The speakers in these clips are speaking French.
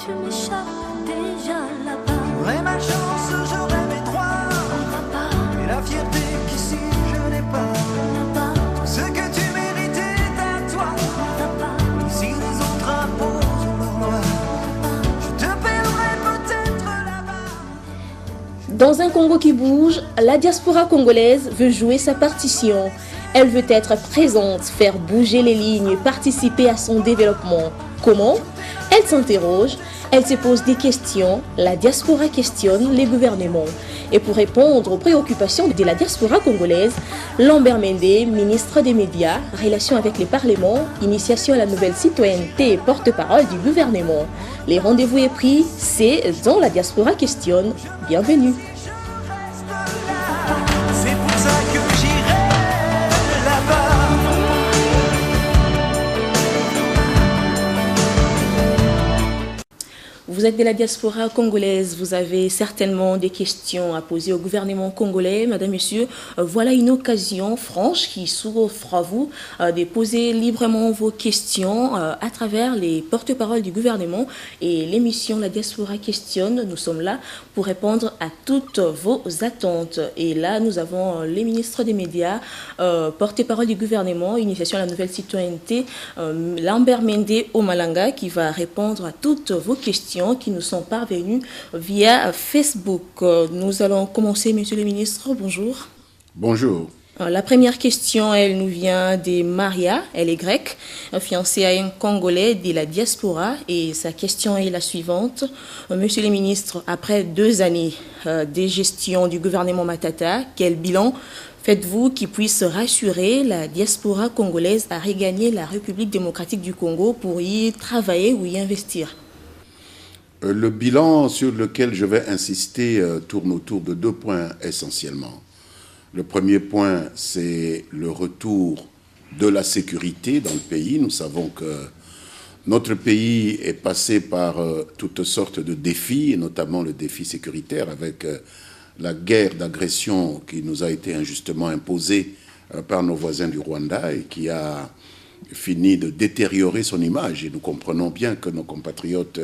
Tu m'échappes déjà là-bas. J'aurais ma chance, j'aurais mes droits. Là-bas, Et la fierté qu'ici je n'ai pas. là-bas, Ce que tu mérites est à toi. là-bas, Ici les autres imposent leur loi. Je te paierai peut-être là-bas. Dans un Congo qui bouge, la diaspora congolaise veut jouer sa partition. Elle veut être présente, faire bouger les lignes, participer à son développement. Comment? Elle s'interroge, elle se pose des questions, la diaspora questionne les gouvernements. Et pour répondre aux préoccupations de la diaspora congolaise, Lambert Mende, ministre des Médias, Relations avec les parlements, Initiation à la nouvelle citoyenneté et porte-parole du gouvernement. Les rendez-vous est pris, c'est dans la diaspora questionne. Bienvenue. C'est pour ça que j'irai là-bas. Vous êtes de la diaspora congolaise, vous avez certainement des questions à poser au gouvernement congolais. Madame, Monsieur, voilà une occasion franche qui s'offre à vous de poser librement vos questions à travers les porte-paroles du gouvernement et l'émission La Diaspora Questionne. Nous sommes là pour répondre à toutes vos attentes. Et là, nous avons les ministres des Médias, porte-parole du gouvernement, Initiation à la nouvelle citoyenneté, Lambert Mende Omalanga, qui va répondre à toutes vos questions qui nous sont parvenues via Facebook. Nous allons commencer, Monsieur le ministre. Bonjour. Bonjour. La première question, elle nous vient de Maria, elle est grecque, fiancée à un Congolais de la diaspora, et sa question est la suivante. Monsieur le ministre, après 2 années de gestion du gouvernement Matata, quel bilan faites-vous qui puisse rassurer la diaspora congolaise à regagner la République démocratique du Congo pour y travailler ou y investir? Le bilan sur lequel je vais insister tourne autour de 2 points essentiellement. Le premier point, c'est le retour de la sécurité dans le pays. Nous savons que notre pays est passé par toutes sortes de défis, et notamment le défi sécuritaire avec la guerre d'agression qui nous a été injustement imposée par nos voisins du Rwanda et qui a fini de détériorer son image. Et nous comprenons bien que nos compatriotes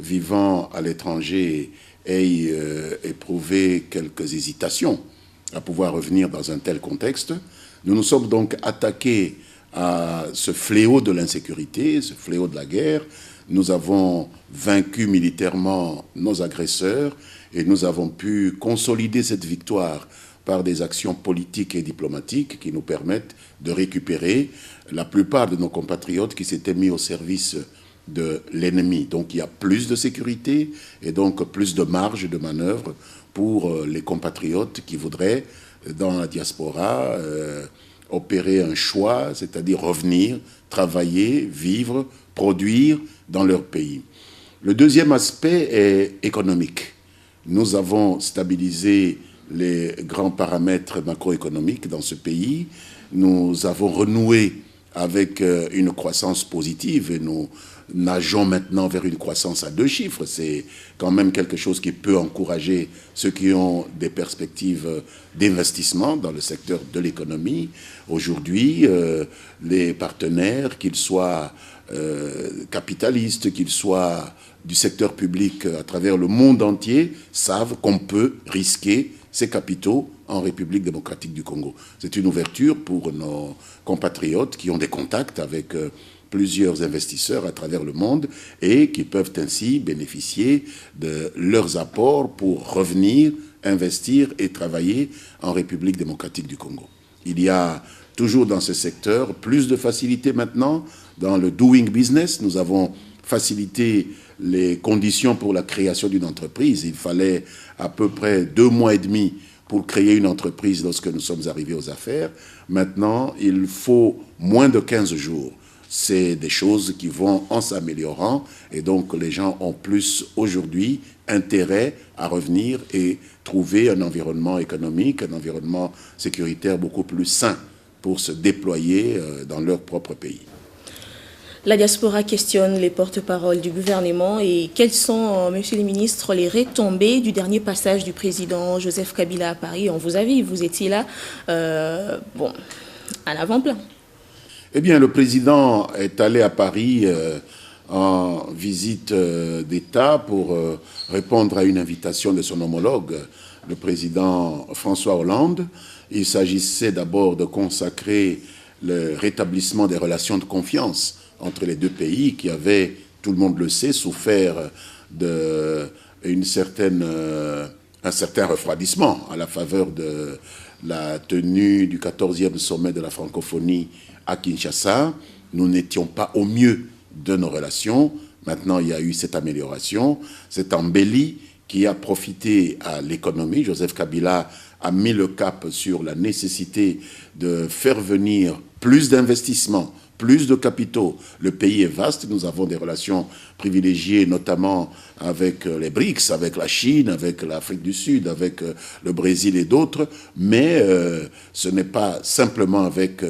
vivant à l'étranger aient éprouvé quelques hésitations à pouvoir revenir dans un tel contexte. Nous nous sommes donc attaqués à ce fléau de l'insécurité, ce fléau de la guerre. Nous avons vaincu militairement nos agresseurs et nous avons pu consolider cette victoire par des actions politiques et diplomatiques qui nous permettent de récupérer la plupart de nos compatriotes qui s'étaient mis au service de l'ennemi. Donc il y a plus de sécurité et donc plus de marge de manœuvre pour les compatriotes qui voudraient, dans la diaspora, opérer un choix, c'est-à-dire revenir, travailler, vivre, produire dans leur pays. Le deuxième aspect est économique. Nous avons stabilisé les grands paramètres macroéconomiques dans ce pays. Nous avons renoué avec une croissance positive et nous nageons maintenant vers une croissance à 2 chiffres. C'est quand même quelque chose qui peut encourager ceux qui ont des perspectives d'investissement dans le secteur de l'économie. Aujourd'hui, les partenaires, qu'ils soient capitalistes, qu'ils soient du secteur public à travers le monde entier, savent qu'on peut risquer ses capitaux en République démocratique du Congo. C'est une ouverture pour nos compatriotes qui ont des contacts avec plusieurs investisseurs à travers le monde et qui peuvent ainsi bénéficier de leurs apports pour revenir, investir et travailler en République démocratique du Congo. Il y a toujours dans ce secteur plus de facilité maintenant dans le doing business. Nous avons facilité les conditions pour la création d'une entreprise. Il fallait à peu près 2 mois et demi pour créer une entreprise lorsque nous sommes arrivés aux affaires. Maintenant, il faut moins de 15 jours. C'est des choses qui vont en s'améliorant et donc les gens ont plus aujourd'hui intérêt à revenir et trouver un environnement économique, un environnement sécuritaire beaucoup plus sain pour se déployer dans leur propre pays. La diaspora questionne les porte-paroles du gouvernement et quelles sont, monsieur le ministre, les retombées du dernier passage du président Joseph Kabila à Paris? On vous a vu, vous étiez là, à l'avant-plan. Eh bien, le président est allé à Paris en visite d'État pour répondre à une invitation de son homologue, le président François Hollande. Il s'agissait d'abord de consacrer le rétablissement des relations de confiance entre les deux pays qui avaient, tout le monde le sait, souffert un certain refroidissement à la faveur de la tenue du 14e sommet de la francophonie à Kinshasa. Nous n'étions pas au mieux de nos relations. Maintenant, il y a eu cette amélioration, cette embellie qui a profité à l'économie. Joseph Kabila a mis le cap sur la nécessité de faire venir plus d'investissements, plus de capitaux. Le pays est vaste, nous avons des relations privilégiées, notamment avec les BRICS, avec la Chine, avec l'Afrique du Sud, avec le Brésil et d'autres, mais ce n'est pas simplement avec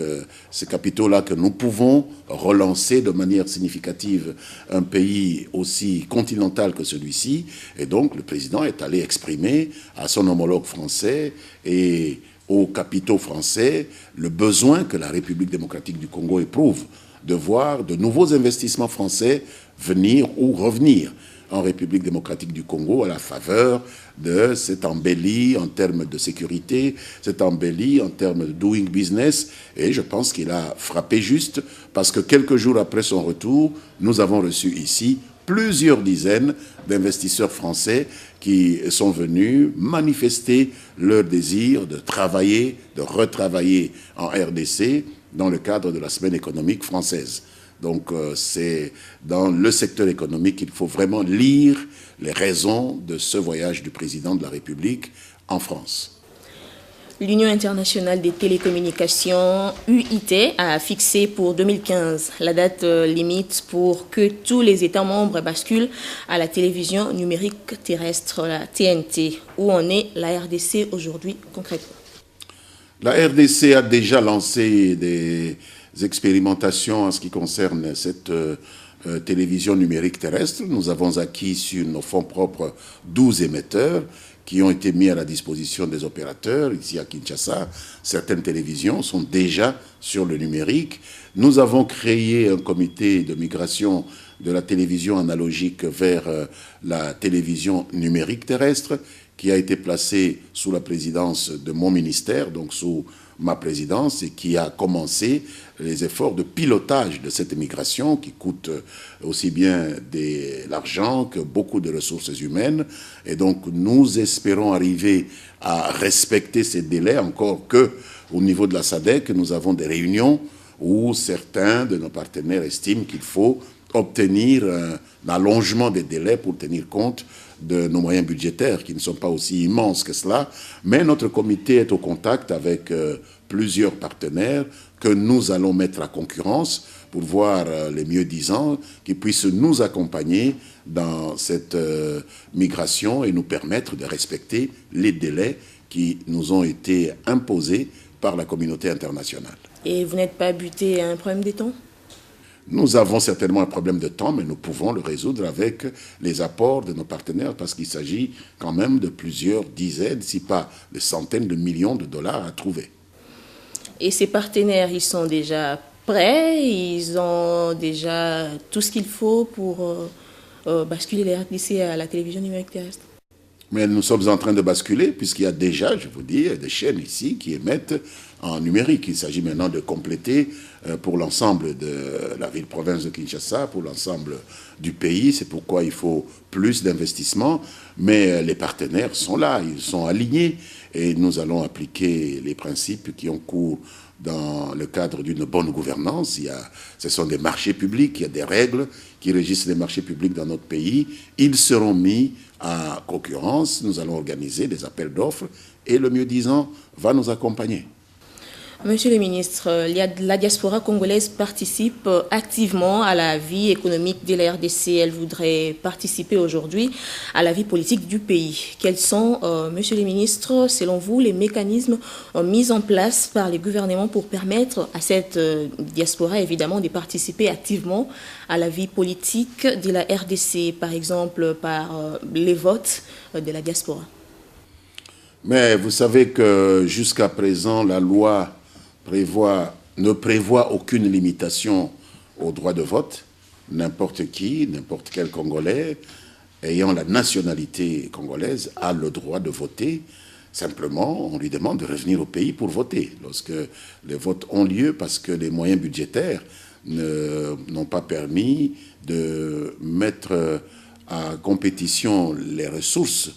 ces capitaux-là que nous pouvons relancer de manière significative un pays aussi continental que celui-ci. Et donc le président est allé exprimer à son homologue français et aux capitaux français le besoin que la République démocratique du Congo éprouve de voir de nouveaux investissements français venir ou revenir en République démocratique du Congo à la faveur de cette embellie en termes de sécurité, cette embellie en termes de doing business. Et je pense qu'il a frappé juste parce que quelques jours après son retour, nous avons reçu ici plusieurs dizaines d'investisseurs français qui sont venus manifester leur désir de travailler, de retravailler en RDC dans le cadre de la semaine économique française. Donc c'est dans le secteur économique qu'il faut vraiment lire les raisons de ce voyage du président de la République en France. L'Union internationale des télécommunications, UIT, a fixé pour 2015 la date limite pour que tous les États membres basculent à la télévision numérique terrestre, la TNT. Où en est la RDC aujourd'hui concrètement? La RDC a déjà lancé des expérimentations en ce qui concerne cette télévision numérique terrestre. Nous avons acquis sur nos fonds propres 12 émetteurs qui ont été mis à la disposition des opérateurs. Ici à Kinshasa, certaines télévisions sont déjà sur le numérique. Nous avons créé un comité de migration de la télévision analogique vers la télévision numérique terrestre qui a été placé sous la présidence de mon ministère, donc sous ma présidence, et qui a commencé les efforts de pilotage de cette migration qui coûte aussi bien de l'argent que beaucoup de ressources humaines. Et donc nous espérons arriver à respecter ces délais, encore que au niveau de la SADC, nous avons des réunions où certains de nos partenaires estiment qu'il faut obtenir un allongement des délais pour tenir compte de nos moyens budgétaires qui ne sont pas aussi immenses que cela. Mais notre comité est au contact avec plusieurs partenaires que nous allons mettre à concurrence pour voir les mieux-disants qui puissent nous accompagner dans cette migration et nous permettre de respecter les délais qui nous ont été imposés par la communauté internationale. Et vous n'êtes pas buté à un problème des temps? Nous avons certainement un problème de temps, mais nous pouvons le résoudre avec les apports de nos partenaires parce qu'il s'agit quand même de plusieurs dizaines, si pas de centaines de millions de dollars à trouver. Et ces partenaires, ils sont déjà prêts? Ils ont déjà tout ce qu'il faut pour basculer les RDC à la télévision numérique terrestre? Mais nous sommes en train de basculer puisqu'il y a déjà, je vous dis, des chaînes ici qui émettent en numérique. Il s'agit maintenant de compléter pour l'ensemble de la ville-province de Kinshasa, pour l'ensemble du pays. C'est pourquoi il faut plus d'investissements. Mais les partenaires sont là, ils sont alignés et nous allons appliquer les principes qui ont cours dans le cadre d'une bonne gouvernance. Ce sont des marchés publics, il y a des règles qui régissent les marchés publics dans notre pays. Ils seront mis à concurrence, nous allons organiser des appels d'offres et le mieux-disant va nous accompagner. Monsieur le ministre, la diaspora congolaise participe activement à la vie économique de la RDC. Elle voudrait participer aujourd'hui à la vie politique du pays. Quels sont, monsieur le ministre, selon vous, les mécanismes mis en place par les gouvernements pour permettre à cette diaspora, évidemment, de participer activement à la vie politique de la RDC, par exemple par les votes de la diaspora? Mais vous savez que jusqu'à présent, la loi ne prévoit aucune limitation au droit de vote. n'importe qui, n'importe quel Congolais ayant la nationalité congolaise a le droit de voter. Simplement, on lui demande de revenir au pays pour voter. Lorsque les votes ont lieu, parce que les moyens budgétaires n'ont pas permis de mettre à compétition les ressources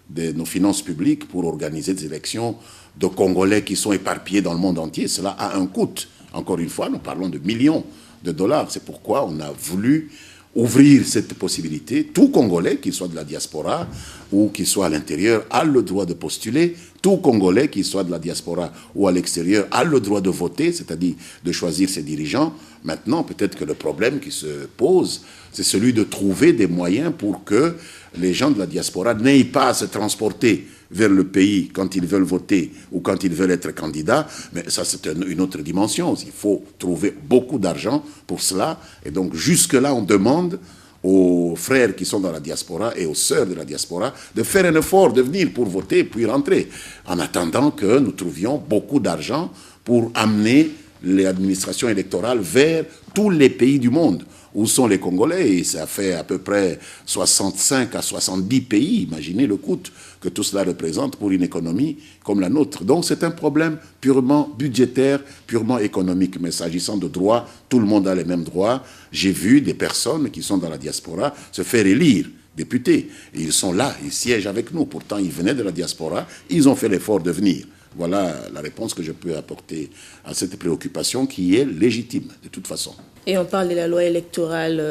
de nos finances publiques pour organiser des élections de Congolais qui sont éparpillés dans le monde entier. Cela a un coût. Encore une fois, nous parlons de millions de dollars. C'est pourquoi on a voulu ouvrir cette possibilité. Tout Congolais, qu'il soit de la diaspora ou qu'il soit à l'intérieur, a le droit de postuler. Tout Congolais, qu'il soit de la diaspora ou à l'extérieur, a le droit de voter, c'est-à-dire de choisir ses dirigeants. Maintenant, peut-être que le problème qui se pose, c'est celui de trouver des moyens pour que les gens de la diaspora n'aient pas à se transporter vers le pays quand ils veulent voter ou quand ils veulent être candidats. Mais ça, c'est une autre dimension. Il faut trouver beaucoup d'argent pour cela. Et donc, jusque-là, on demande aux frères qui sont dans la diaspora et aux sœurs de la diaspora de faire un effort, de venir pour voter puis rentrer, en attendant que nous trouvions beaucoup d'argent pour amener l'administration électorale vers tous les pays du monde où sont les Congolais. Et ça fait à peu près 65 à 70 pays. Imaginez le coût que tout cela représente pour une économie comme la nôtre. Donc c'est un problème purement budgétaire, purement économique. Mais s'agissant de droits, tout le monde a les mêmes droits. J'ai vu des personnes qui sont dans la diaspora se faire élire députés. Et ils sont là, ils siègent avec nous. Pourtant, ils venaient de la diaspora, ils ont fait l'effort de venir. Voilà la réponse que je peux apporter à cette préoccupation qui est légitime, de toute façon. Et on parle de la loi électorale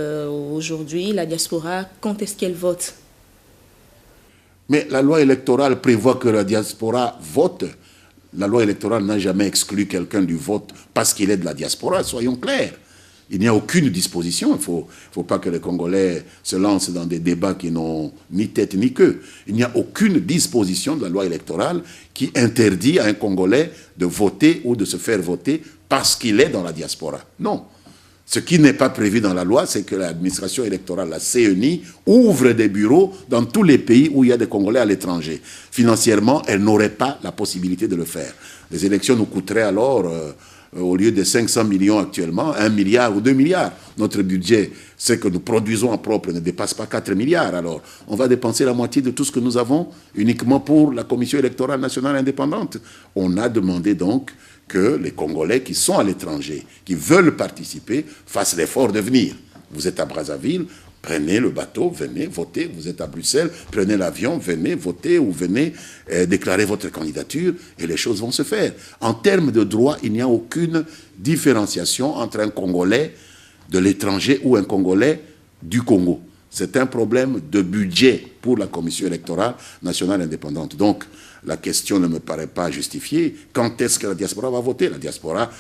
aujourd'hui. La diaspora, quand est-ce qu'elle vote? Mais la loi électorale prévoit que la diaspora vote. La loi électorale n'a jamais exclu quelqu'un du vote parce qu'il est de la diaspora, soyons clairs. Il n'y a aucune disposition. Il ne faut pas que les Congolais se lancent dans des débats qui n'ont ni tête ni queue. Il n'y a aucune disposition de la loi électorale qui interdit à un Congolais de voter ou de se faire voter parce qu'il est dans la diaspora. Non. Ce qui n'est pas prévu dans la loi, c'est que l'administration électorale, la CENI, ouvre des bureaux dans tous les pays où il y a des Congolais à l'étranger. Financièrement, elle n'aurait pas la possibilité de le faire. Les élections nous coûteraient alors... au lieu de 500 millions actuellement, 1 milliard ou 2 milliards. Notre budget, ce que nous produisons en propre, ne dépasse pas 4 milliards. Alors, on va dépenser la moitié de tout ce que nous avons uniquement pour la Commission électorale nationale indépendante. On a demandé donc que les Congolais qui sont à l'étranger, qui veulent participer, fassent l'effort de venir. Vous êtes à Brazzaville, prenez le bateau, venez voter. Vous êtes à Bruxelles, prenez l'avion, venez voter ou venez déclarer votre candidature et les choses vont se faire. En termes de droit, il n'y a aucune différenciation entre un Congolais de l'étranger ou un Congolais du Congo. C'est un problème de budget pour la Commission électorale nationale indépendante. Donc, la question ne me paraît pas justifiée. Quand est-ce que la diaspora va voter? La diaspora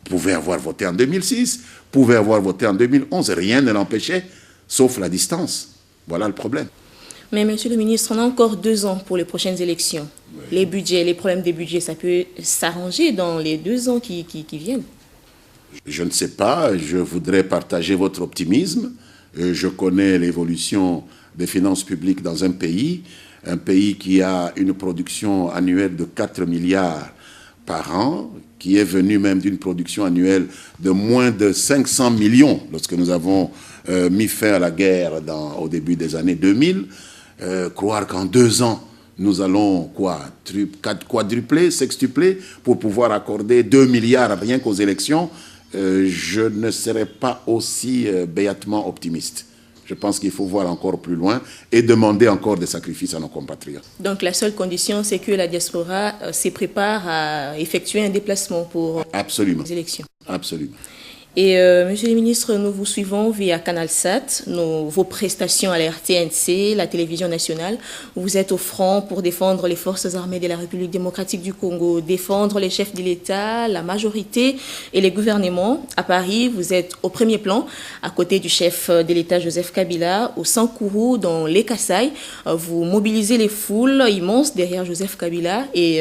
pouvait avoir voté en 2006, pouvait avoir voté en 2011. Rien ne l'empêchait, sauf la distance. Voilà le problème. Mais monsieur le ministre, on a encore 2 ans pour les prochaines élections. Oui. Les budgets, les problèmes des budgets, ça peut s'arranger dans les 2 ans qui viennent. Je ne sais pas, je voudrais partager votre optimisme. Je connais l'évolution des finances publiques dans un pays qui a une production annuelle de 4 milliards par an, qui est venu même d'une production annuelle de moins de 500 millions lorsque nous avons mis fin à la guerre au début des années 2000. Croire qu'en 2 ans, nous allons quadrupler, sextupler pour pouvoir accorder 2 milliards rien qu'aux élections, je ne serais pas aussi béatement optimiste. Je pense qu'il faut voir encore plus loin et demander encore des sacrifices à nos compatriotes. Donc la seule condition, c'est que la diaspora se prépare à effectuer un déplacement pour les élections. Absolument. Et monsieur le ministre, nous vous suivons via CanalSat, vos prestations à la RTNC, la télévision nationale. Vous êtes au front pour défendre les forces armées de la République démocratique du Congo, défendre les chefs de l'État, la majorité et les gouvernements. À Paris, vous êtes au premier plan, à côté du chef de l'État Joseph Kabila, au Sankourou, dans les Kasaï. Vous mobilisez les foules immenses derrière Joseph Kabila. Et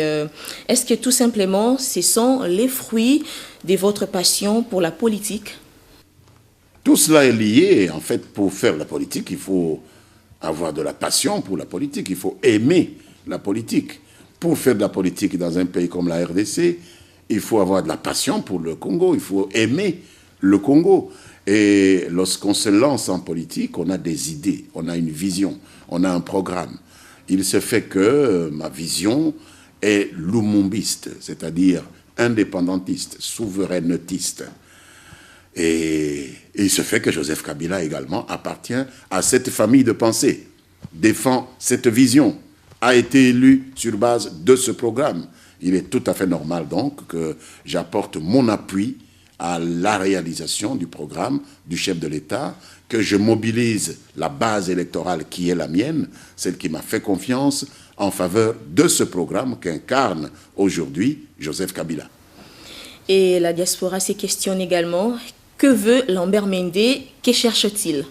est-ce que tout simplement, ce sont les fruits de votre passion pour la politique? Tout cela est lié. En fait, pour faire la politique, il faut avoir de la passion pour la politique. Il faut aimer la politique. Pour faire de la politique dans un pays comme la RDC, il faut avoir de la passion pour le Congo. Il faut aimer le Congo. Et lorsqu'on se lance en politique, on a des idées, on a une vision, on a un programme. Il se fait que ma vision est lumumbiste, c'est-à-dire indépendantiste, souverainotiste. Et il se fait que Joseph Kabila également appartient à cette famille de pensée, défend cette vision, a été élu sur base de ce programme. Il est tout à fait normal donc que j'apporte mon appui à la réalisation du programme du chef de l'État, que je mobilise la base électorale qui est la mienne, celle qui m'a fait confiance, en faveur de ce programme qu'incarne aujourd'hui Joseph Kabila. Et la diaspora se questionne également, que veut Lambert Mende? Que cherche-t-il?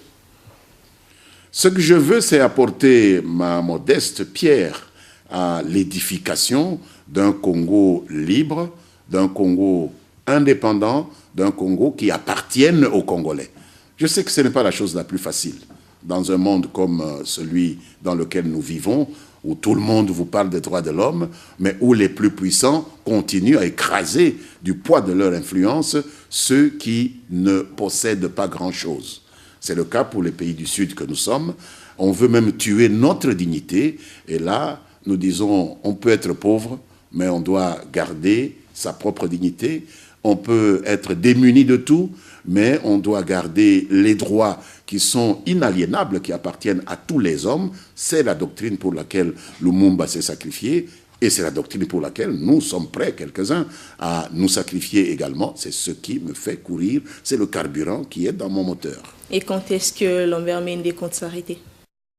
Ce que je veux, c'est apporter ma modeste pierre à l'édification d'un Congo libre, d'un Congo indépendant, d'un Congo qui appartienne aux Congolais. Je sais que ce n'est pas la chose la plus facile. Dans un monde comme celui dans lequel nous vivons, où tout le monde vous parle des droits de l'homme, mais où les plus puissants continuent à écraser du poids de leur influence ceux qui ne possèdent pas grand-chose. C'est le cas pour les pays du Sud que nous sommes. On veut même tuer notre dignité. Et là, nous disons, on peut être pauvre, mais on doit garder sa propre dignité. On peut être démuni de tout, mais on doit garder les droits qui sont inaliénables, qui appartiennent à tous les hommes. C'est la doctrine pour laquelle Lumumba s'est sacrifié, et c'est la doctrine pour laquelle nous sommes prêts, quelques-uns, à nous sacrifier également. C'est ce qui me fait courir, c'est le carburant qui est dans mon moteur. Et quand est-ce que Lambert Mende compte s'arrêter?